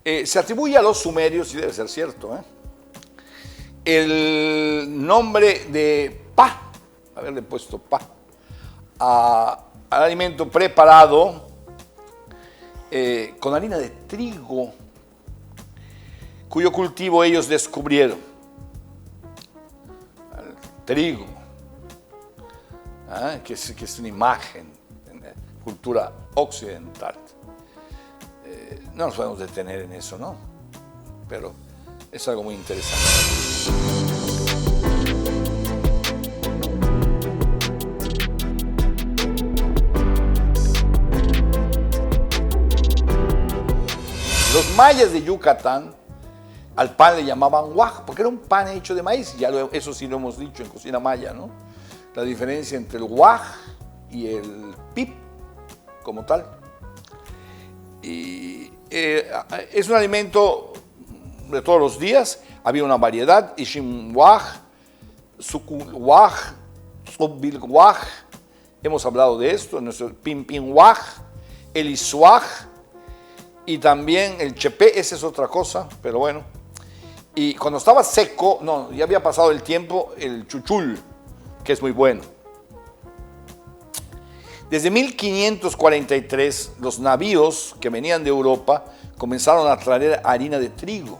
Se atribuye a los sumerios, y debe ser cierto, el nombre de pa, haberle puesto pa, al alimento preparado con harina de trigo, cuyo cultivo ellos descubrieron. El trigo, que es una imagen en la cultura occidental. No nos podemos detener en eso, ¿no? Pero es algo muy interesante. Los mayas de Yucatán al pan le llamaban guaj, porque era un pan hecho de maíz. Eso sí lo hemos dicho en cocina maya, ¿no? La diferencia entre el guaj y el pip como tal. Y es un alimento de todos los días. Había una variedad: ishim guaj, sukul guaj, sobil guaj. Hemos hablado de esto, en nuestro pimpin guaj, el isuaj y también el chepé. Esa es otra cosa, pero bueno. Y cuando estaba seco, no, ya había pasado el tiempo, el chuchul, que es muy bueno. Desde 1543, los navíos que venían de Europa comenzaron a traer harina de trigo.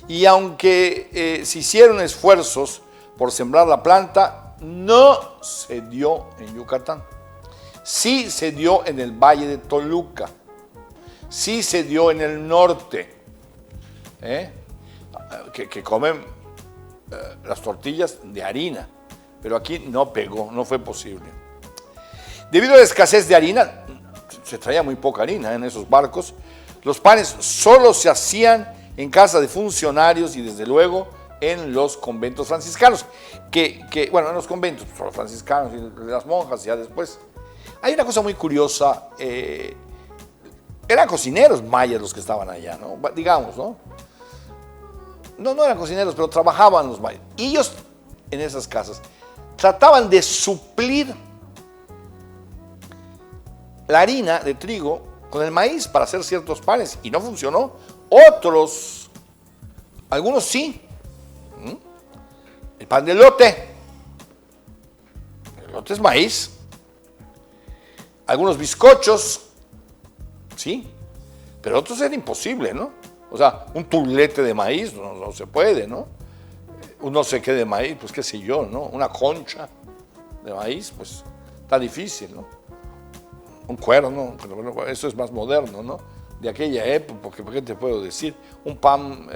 Y aunque se hicieron esfuerzos por sembrar la planta, no se dio en Yucatán. Sí se dio en el Valle de Toluca. Sí se dio en el norte, que comen las tortillas de harina. Pero aquí no pegó, no fue posible. Debido a la escasez de harina, se traía muy poca harina en esos barcos, los panes solo se hacían en casa de funcionarios y desde luego en los conventos franciscanos, bueno, en los conventos, los franciscanos y las monjas ya después. Hay una cosa muy curiosa, eran cocineros mayas los que estaban allá, ¿no? Digamos, ¿no? No eran cocineros, pero trabajaban los mayas. Y ellos en esas casas trataban de suplir la harina de trigo con el maíz para hacer ciertos panes y no funcionó. Otros, algunos sí. El pan de elote. El elote es maíz. Algunos bizcochos, sí. Pero otros era imposible, ¿no? O sea, un tulete de maíz no se puede, ¿no? Un no sé qué de maíz, pues qué sé yo, ¿no? Una concha de maíz, pues está difícil, ¿no? Un cuerno, pero eso es más moderno, ¿no? De aquella época, porque ¿qué te puedo decir? Un pan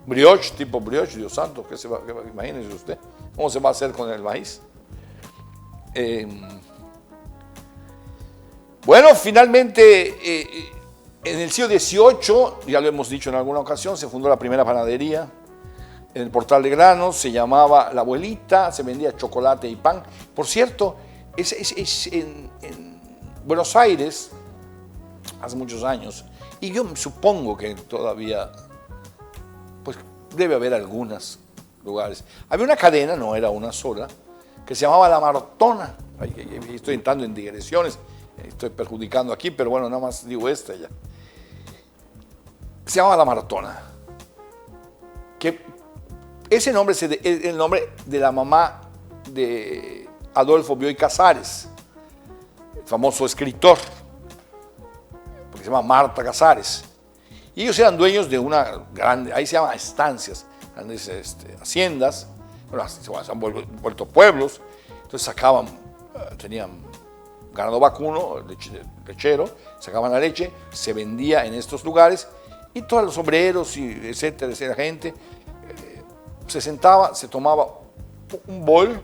brioche, tipo brioche, Dios santo, imagínese usted, ¿cómo se va a hacer con el maíz? Bueno, finalmente, en el siglo XVIII, ya lo hemos dicho en alguna ocasión, se fundó la primera panadería en el Portal de Granos, se llamaba La Abuelita, se vendía chocolate y pan. Por cierto, es en Buenos Aires, hace muchos años, y yo supongo que todavía, pues debe haber algunos lugares. Había una cadena, no era una sola, que se llamaba La Martona. Estoy entrando en digresiones, estoy perjudicando aquí, pero bueno, nada más digo esta ya. Se llamaba La Martona. Que ese nombre es el nombre de la mamá de Adolfo Bioy Casares, el famoso escritor, porque se llama Marta Casares. Y ellos eran dueños de una grande, ahí se llama estancias, grandes haciendas, bueno, se han vuelto pueblos, entonces tenían ganado vacuno, lechero, sacaban la leche, se vendía en estos lugares, y todos los obreros, y etcétera, la gente se sentaba, se tomaba un bol,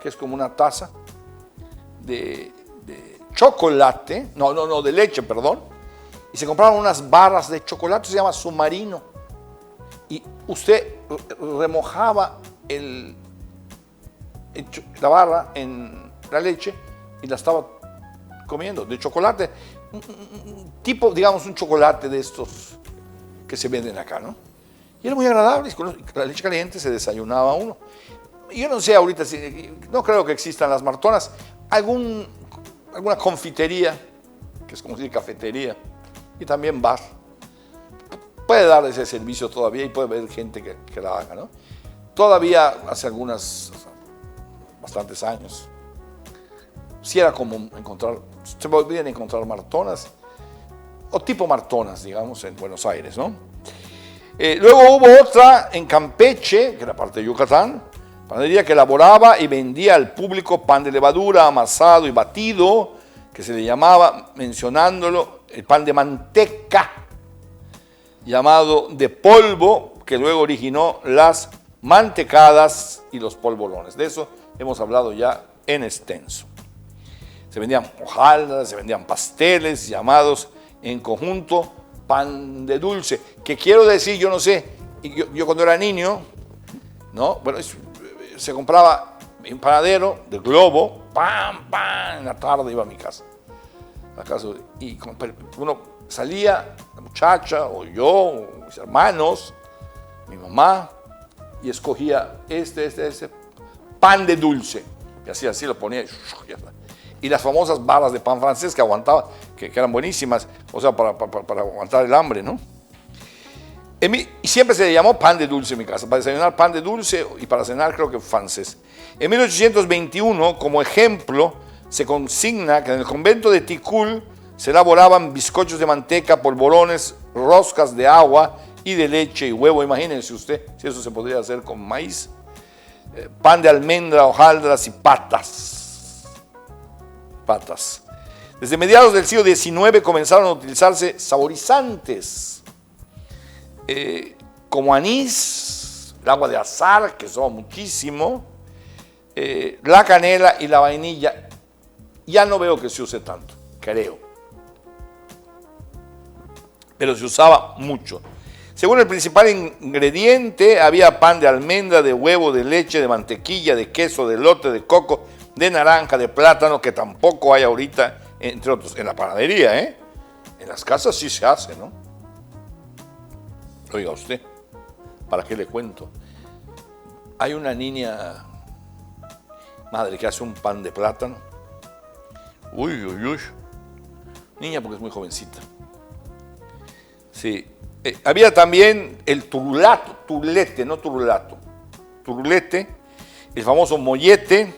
que es como una taza de chocolate, de leche, perdón, y se compraban unas barras de chocolate, se llama submarino, y usted remojaba la barra en la leche y la estaba comiendo, de chocolate, tipo, digamos, un chocolate de estos que se venden acá, ¿no? Y era muy agradable, con la leche caliente se desayunaba uno. Yo no sé ahorita, no creo que existan las Martonas, alguna confitería, que es como decir cafetería, y también bar, puede dar ese servicio todavía y puede haber gente que la haga, ¿no? Todavía hace bastantes años, sí era común encontrar, se podían encontrar martonas, o tipo martonas, digamos, en Buenos Aires, ¿no? Luego hubo otra en Campeche, que era parte de Yucatán, panadería que elaboraba y vendía al público pan de levadura amasado y batido, que se le llamaba, mencionándolo, el pan de manteca, llamado de polvo, que luego originó las mantecadas y los polvorones. De eso hemos hablado ya en extenso. Se vendían hojaldras, se vendían pasteles llamados en conjunto pan de dulce, que quiero decir, yo no sé, yo cuando era niño, ¿no? Bueno, se compraba un panadero de globo, ¡pam, pam! En la tarde iba a mi casa. Y uno salía, la muchacha, o yo, o mis hermanos, mi mamá, y escogía este pan de dulce. Y así lo ponía, y las famosas barras de pan francés que aguantaba, que eran buenísimas, o sea, para aguantar el hambre, ¿no? Y siempre se le llamó pan de dulce en mi casa, para desayunar pan de dulce y para cenar creo que francés. En 1821, como ejemplo, se consigna que en el convento de Ticul se elaboraban bizcochos de manteca, polvorones, roscas de agua y de leche y huevo. Imagínense usted si eso se podría hacer con maíz, pan de almendra, hojaldras y patas. Desde mediados del siglo XIX comenzaron a utilizarse saborizantes como anís, el agua de azahar, que usaba muchísimo, la canela y la vainilla. Ya no veo que se use tanto, creo, pero se usaba mucho. Según el principal ingrediente, había pan de almendra, de huevo, de leche, de mantequilla, de queso, de elote, de coco, de naranja, de plátano, que tampoco hay ahorita, entre otros, en la panadería, ¿eh? En las casas sí se hace, ¿no? Oiga usted, ¿para qué le cuento? Hay una niña, madre, que hace un pan de plátano. Uy. Niña porque es muy jovencita. Sí. Había también el turulete, no turulato. Turulete, el famoso mollete.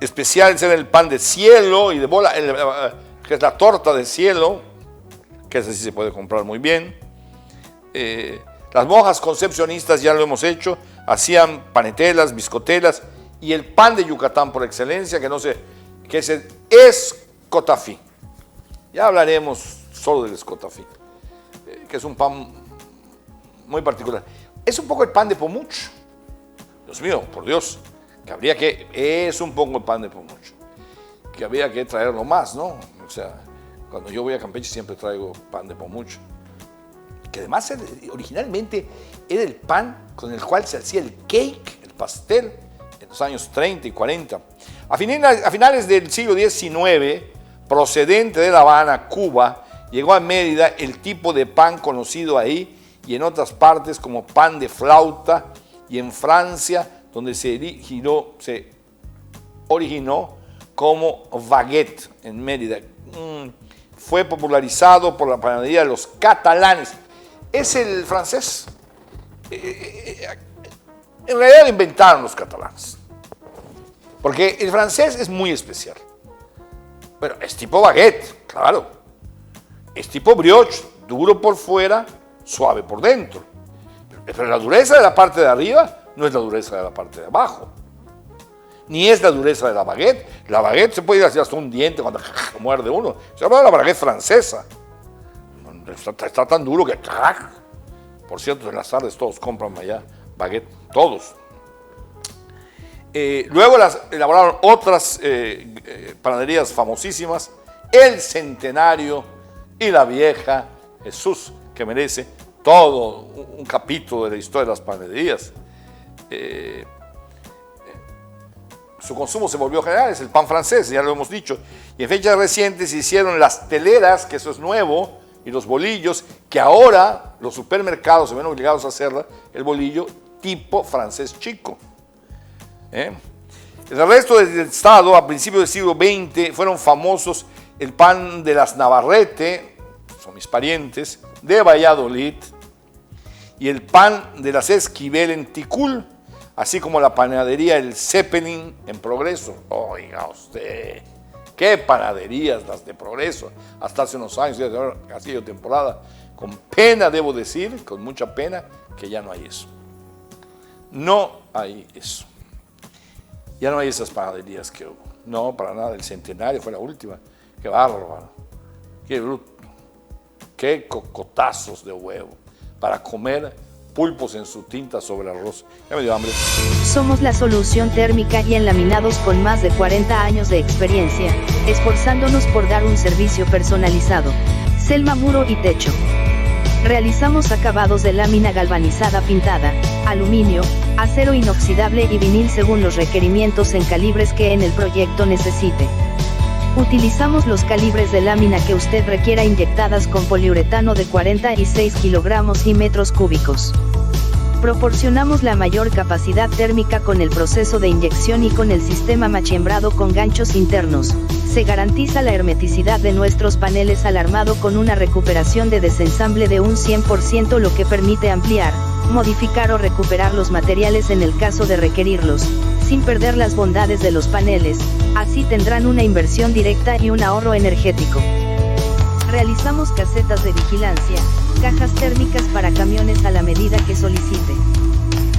Especial era el pan de cielo y de bola, que es la torta de cielo, que ese sí se puede comprar muy bien. Las monjas concepcionistas, ya lo hemos hecho, hacían panetelas, biscotelas y el pan de Yucatán por excelencia, que es el escotafí. Ya hablaremos solo del escotafí, que es un pan muy particular. Es un poco el pan de Pomucho. Dios mío, por Dios, es un poco el pan de Pomucho, que había que traerlo más, ¿no? O sea, cuando yo voy a Campeche siempre traigo pan de Pomucho, que además originalmente era el pan con el cual se hacía el cake, el pastel, en los años 30 y 40. A finales del siglo XIX, procedente de La Habana, Cuba, llegó a Mérida el tipo de pan conocido ahí y en otras partes como pan de flauta, y en Francia, donde se originó como baguette en Mérida. Fue popularizado por la panadería de los catalanes. Es el francés. En realidad lo inventaron los catalanes, porque el francés es muy especial. Bueno, es tipo baguette, claro. Es tipo brioche, duro por fuera, suave por dentro. Pero la dureza de la parte de arriba no es la dureza de la parte de abajo, ni es la dureza de la baguette. La baguette se puede ir hasta un diente cuando muerde uno. Se habla de la baguette francesa. Está tan duro que... Por cierto, en las tardes todos compran allá baguette, todos. Luego elaboraron otras panaderías famosísimas, el Centenario y la Vieja Jesús, que merece todo un capítulo de la historia de las panaderías. Su consumo se volvió general, es el pan francés, ya lo hemos dicho. Y en fechas recientes se hicieron las teleras, que eso es nuevo, y los bolillos, que ahora los supermercados se ven obligados a hacer el bolillo tipo francés chico. En el resto del estado, a principios del siglo XX, fueron famosos el pan de las Navarrete, son mis parientes, de Valladolid, y el pan de las Esquivel en Ticul, así como la panadería El Zeppelin en Progreso. Oiga usted, qué panaderías las de Progreso, hasta hace unos años, ha sido temporada. Con pena debo decir, con mucha pena, que ya no hay eso. No hay eso. Ya no hay esas panaderías que hubo. No, para nada, el Centenario fue la última. Qué bárbaro, qué bruto, qué cocotazos de huevo para comer pulpos en su tinta sobre arroz. Ya me dio hambre. Somos la solución térmica y en laminados con más de 40 años de experiencia, esforzándonos por dar un servicio personalizado. Selma Muro y Techo. Realizamos acabados de lámina galvanizada pintada, aluminio, acero inoxidable y vinil según los requerimientos en calibres que en el proyecto necesite. Utilizamos los calibres de lámina que usted requiera inyectadas con poliuretano de 46 kilogramos y metros cúbicos. Proporcionamos la mayor capacidad térmica con el proceso de inyección y con el sistema machembrado con ganchos internos. Se garantiza la hermeticidad de nuestros paneles al armado con una recuperación de desensamble de un 100%, lo que permite ampliar, modificar o recuperar los materiales en el caso de requerirlos, sin perder las bondades de los paneles. Así tendrán una inversión directa y un ahorro energético. Realizamos casetas de vigilancia, cajas térmicas para camiones a la medida que solicite.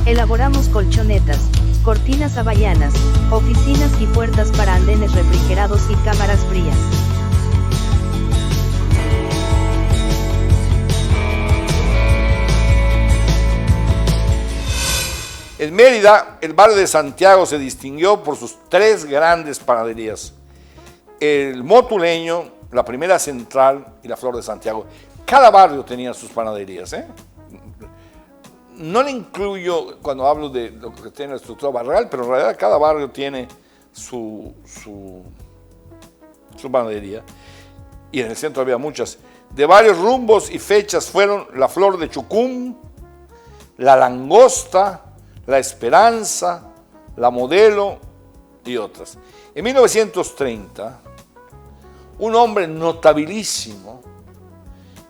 Elaboramos colchonetas, cortinas hawaianas, oficinas y puertas para andenes refrigerados y cámaras frías. En Mérida, el barrio de Santiago se distinguió por sus 3 grandes panaderías: el Motuleño, la Primera Central y la Flor de Santiago. Cada barrio tenía sus panaderías, ¿eh? No le incluyo cuando hablo de lo que tiene la estructura barrial, pero en realidad cada barrio tiene su panadería. Y en el centro había muchas. De varios rumbos y fechas fueron la Flor de Chucum, la Langosta, la Esperanza, la Modelo y otras. En 1930, un hombre notabilísimo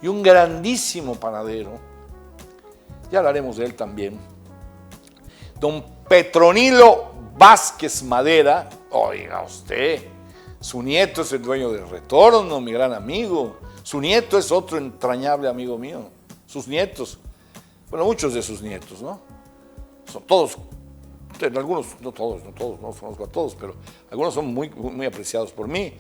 y un grandísimo panadero, ya hablaremos de él también, don Petronilo Vázquez Madera. Oiga usted, su nieto es el dueño del Retorno, mi gran amigo. Su nieto es otro entrañable amigo mío. Sus nietos, bueno, muchos de sus nietos, ¿no? Son todos, algunos, no todos, no los conozco a todos, pero algunos son muy, muy apreciados por mí.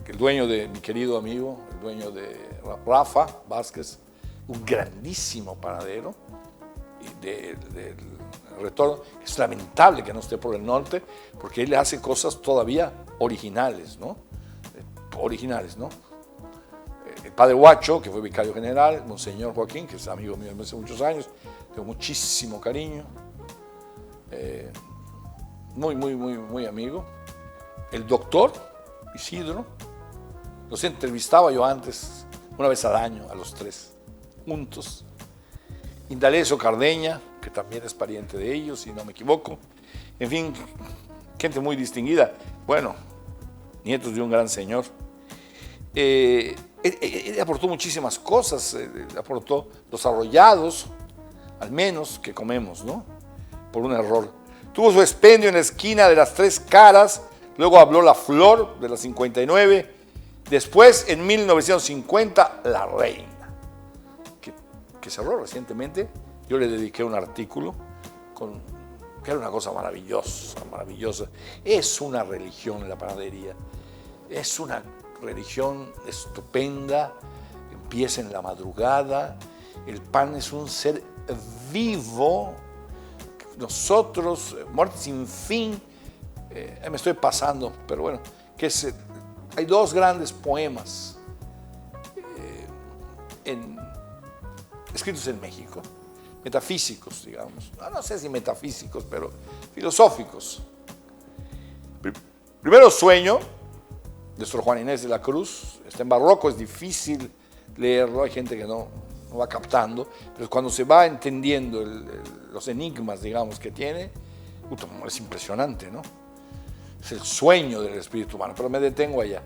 El dueño de mi querido amigo, el dueño de Rafa Vázquez, un grandísimo panadero del Retorno. Es lamentable que no esté por el norte, porque él hace cosas todavía originales, ¿no? El padre Huacho, que fue vicario general, Monseñor Joaquín, que es amigo mío desde hace muchos años, tengo muchísimo cariño, muy amigo. El doctor Isidro, los entrevistaba yo antes, una vez al año, a los 3, juntos. Indalecio Cardeña, que también es pariente de ellos, si no me equivoco. En fin, gente muy distinguida. Bueno, nietos de un gran señor. Él aportó muchísimas cosas, aportó los arrollados, al menos que comemos, ¿no? Por un error. Tuvo su expendio en la esquina de las 3 Caras, luego habló la Flor de la 59, después en 1950 la Reina, que cerró recientemente. Yo le dediqué un artículo que era una cosa maravillosa. Es una religión la panadería, es una religión estupenda, empieza en la madrugada, el pan es un ser vivo, nosotros, muerte sin fin, me estoy pasando, pero bueno, hay 2 grandes poemas escritos en México, metafísicos, digamos, no sé si metafísicos, pero filosóficos. Primero, Sueño, de Sor Juana Inés de la Cruz. Está en barroco, es difícil leerlo, hay gente que no va captando, pero cuando se va entendiendo los enigmas, digamos, que tiene, es impresionante, ¿no? Es el sueño del espíritu humano, pero me detengo allá.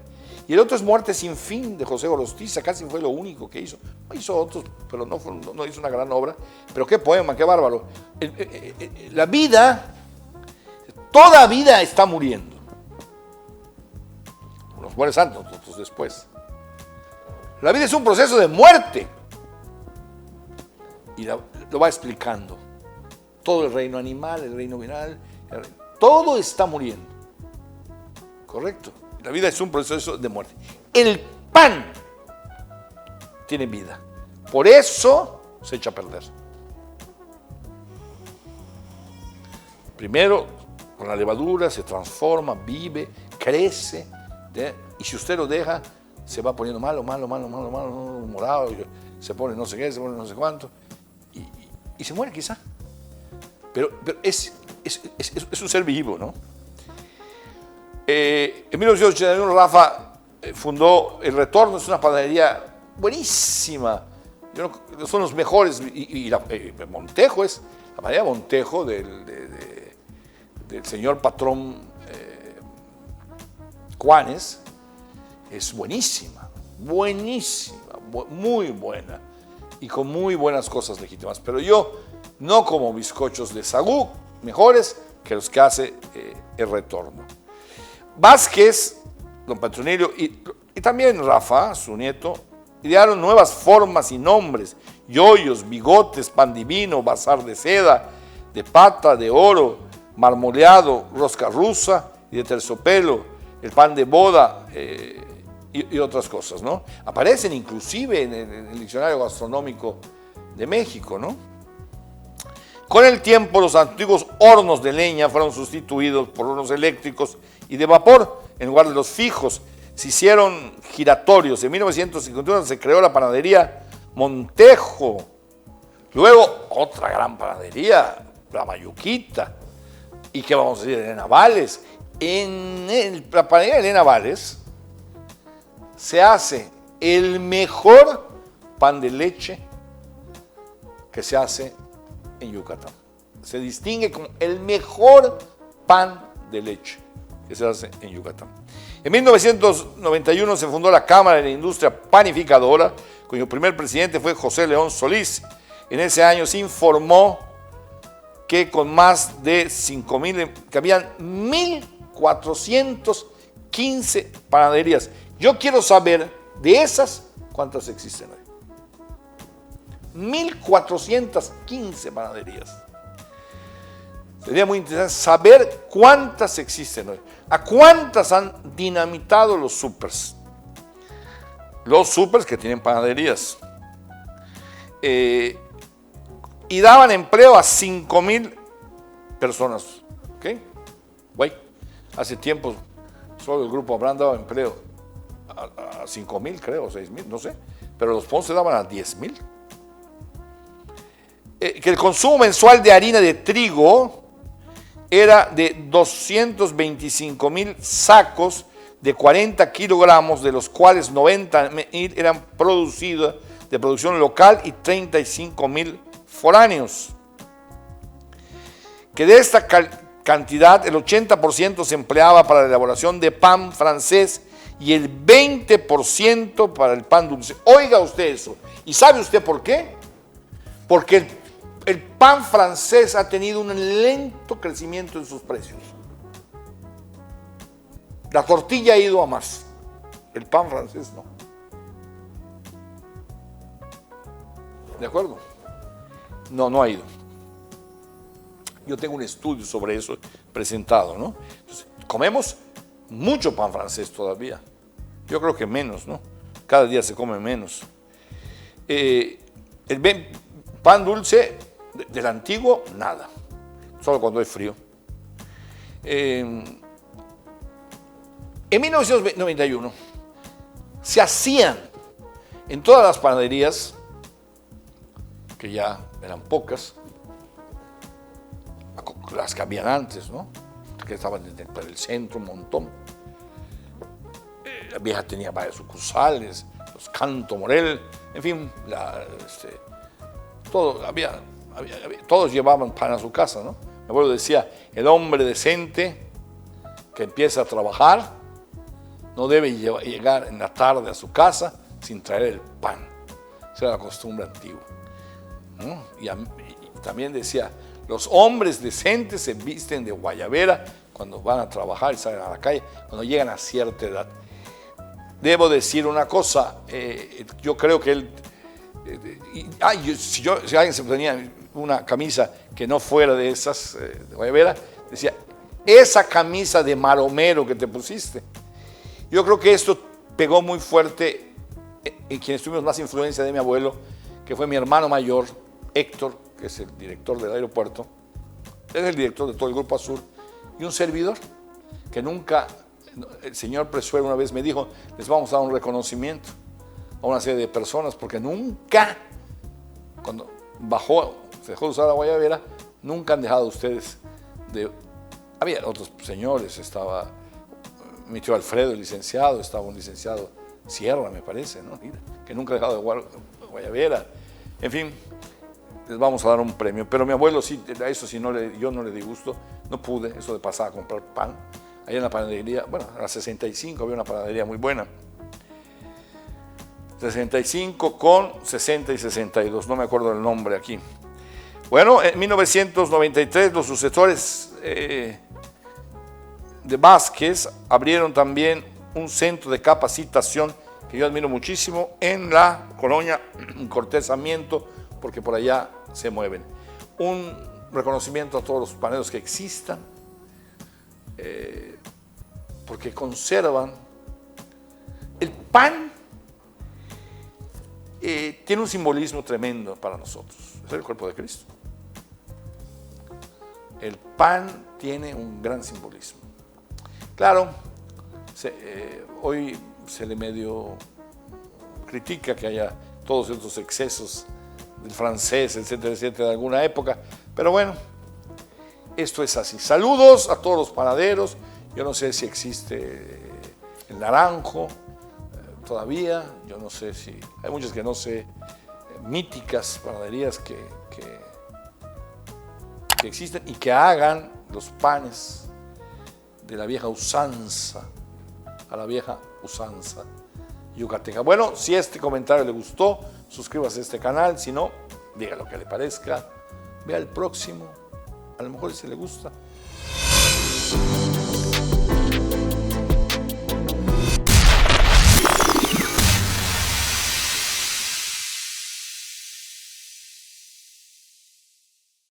Y el otro es Muerte sin fin, de José Gorostiza, casi fue lo único que hizo. Hizo otros, pero no hizo una gran obra. Pero qué poema, qué bárbaro. La vida, toda vida está muriendo. Unos mueren santos, otros después. La vida es un proceso de muerte. Y lo va explicando. Todo el reino animal, el reino mineral, todo está muriendo. ¿Correcto? La vida es un proceso de muerte. El pan tiene vida. Por eso se echa a perder. Primero, con la levadura se transforma, vive, crece. Y si usted lo deja, se va poniendo malo, morado. Se pone no sé qué, se pone no sé cuánto. Y se muere quizá. Pero es un ser vivo, ¿no? En 1981 Rafa fundó El Retorno, es una panadería buenísima, son los mejores, y Montejo es, la panadería Montejo del señor patrón Juanes, es buenísima, muy buena, y con muy buenas cosas legítimas, pero yo no como bizcochos de sagú, mejores que los que hace El Retorno. Vázquez, don Petronilio y también Rafa, su nieto, idearon nuevas formas y nombres: yoyos, bigotes, pan divino, bazar de seda, de pata, de oro, marmoleado, rosca rusa y de terciopelo, el pan de boda y otras cosas, ¿no? Aparecen inclusive en el diccionario gastronómico de México, ¿no? Con el tiempo, los antiguos hornos de leña fueron sustituidos por hornos eléctricos y de vapor en lugar de los fijos. Se hicieron giratorios. En 1951 se creó la panadería Montejo. Luego, otra gran panadería, la Mayuquita. ¿Y qué vamos a decir? Elena Vales. En la panadería de Elena Vales se hace el mejor pan de leche que se hace en Yucatán. Se distingue como el mejor pan de leche que se hace en Yucatán. En 1991 se fundó la Cámara de la Industria Panificadora, cuyo primer presidente fue José León Solís. En ese año se informó que con más de 5,000, que habían 1,415 panaderías. Yo quiero saber de esas cuántas existen hoy. 1,415 panaderías. Sería muy interesante saber cuántas existen hoy. ¿A cuántas han dinamitado los supers? Los supers que tienen panaderías. Y daban empleo a 5,000 personas. ¿Ok? Güey, hace tiempo solo el grupo Abraham daba empleo a 5,000, creo, 6,000, no sé. Pero los Ponce daban a 10,000. Que el consumo mensual de harina de trigo era de 225,000 sacos de 40 kilogramos, de los cuales 90,000 eran producidos de producción local y 35,000 foráneos. Que de esta cantidad, el 80% se empleaba para la elaboración de pan francés y el 20% para el pan dulce. Oiga usted eso. ¿Y sabe usted por qué? Porque el pan francés ha tenido un lento crecimiento en sus precios. La tortilla ha ido a más. El pan francés no. ¿De acuerdo? No ha ido. Yo tengo un estudio sobre eso presentado, ¿no? Entonces, comemos mucho pan francés todavía. Yo creo que menos, ¿no? Cada día se come menos. El pan dulce del antiguo, nada. Solo cuando hay frío. En 1991 se hacían en todas las panaderías, que ya eran pocas, las que habían antes, ¿no? Que estaban en el centro un montón. La vieja tenía varias sucursales, los Canto Morel, en fin, todo, todos llevaban pan a su casa, ¿no? Mi abuelo decía, el hombre decente que empieza a trabajar no debe llegar en la tarde a su casa sin traer el pan. Esa era la costumbre antigua, ¿no? Y también decía, los hombres decentes se visten de guayabera cuando van a trabajar y salen a la calle, cuando llegan a cierta edad. Debo decir una cosa, yo creo que él, si alguien se ponía una camisa que no fuera de esas de guayabera, decía, esa camisa de maromero que te pusiste. Yo creo que esto pegó muy fuerte en quienes tuvimos más influencia de mi abuelo, que fue mi hermano mayor, Héctor, que es el director del aeropuerto, es el director de todo el Grupo Azul, y un servidor, que nunca, el señor Presuero una vez me dijo, les vamos a dar un reconocimiento a una serie de personas, porque nunca, cuando se dejó de usar la guayabera, nunca han dejado ustedes de... Había otros señores, estaba mi tío Alfredo, el licenciado, estaba un licenciado Sierra, me parece, ¿no? Que nunca ha dejado de guayabera. En fin, les vamos a dar un premio. Pero mi abuelo, sí, a eso sí, yo no le di gusto, no pude, eso de pasar a comprar pan. Allá en la panadería, bueno, a las 65 había una panadería muy buena. 65 con 60 y 62, no me acuerdo el nombre aquí. Bueno, en 1993 los sucesores de Vázquez abrieron también un centro de capacitación que yo admiro muchísimo en la colonia Cortés Sarmiento, porque por allá se mueven. Un reconocimiento a todos los panaderos que existan, porque conservan el pan. Tiene un simbolismo tremendo para nosotros, es el cuerpo de Cristo. El pan tiene un gran simbolismo. Claro, hoy se le medio critica que haya todos estos excesos del francés, etcétera, etcétera, de alguna época, pero bueno, esto es así. Saludos a todos los panaderos. Yo no sé si existe el naranjo todavía, yo no sé si, hay muchas que no sé, míticas panaderías que existen y que hagan los panes de la vieja usanza, a la vieja usanza yucateca. Bueno, si este comentario le gustó, suscríbase a este canal, si no, diga lo que le parezca, vea el próximo, a lo mejor si le gusta.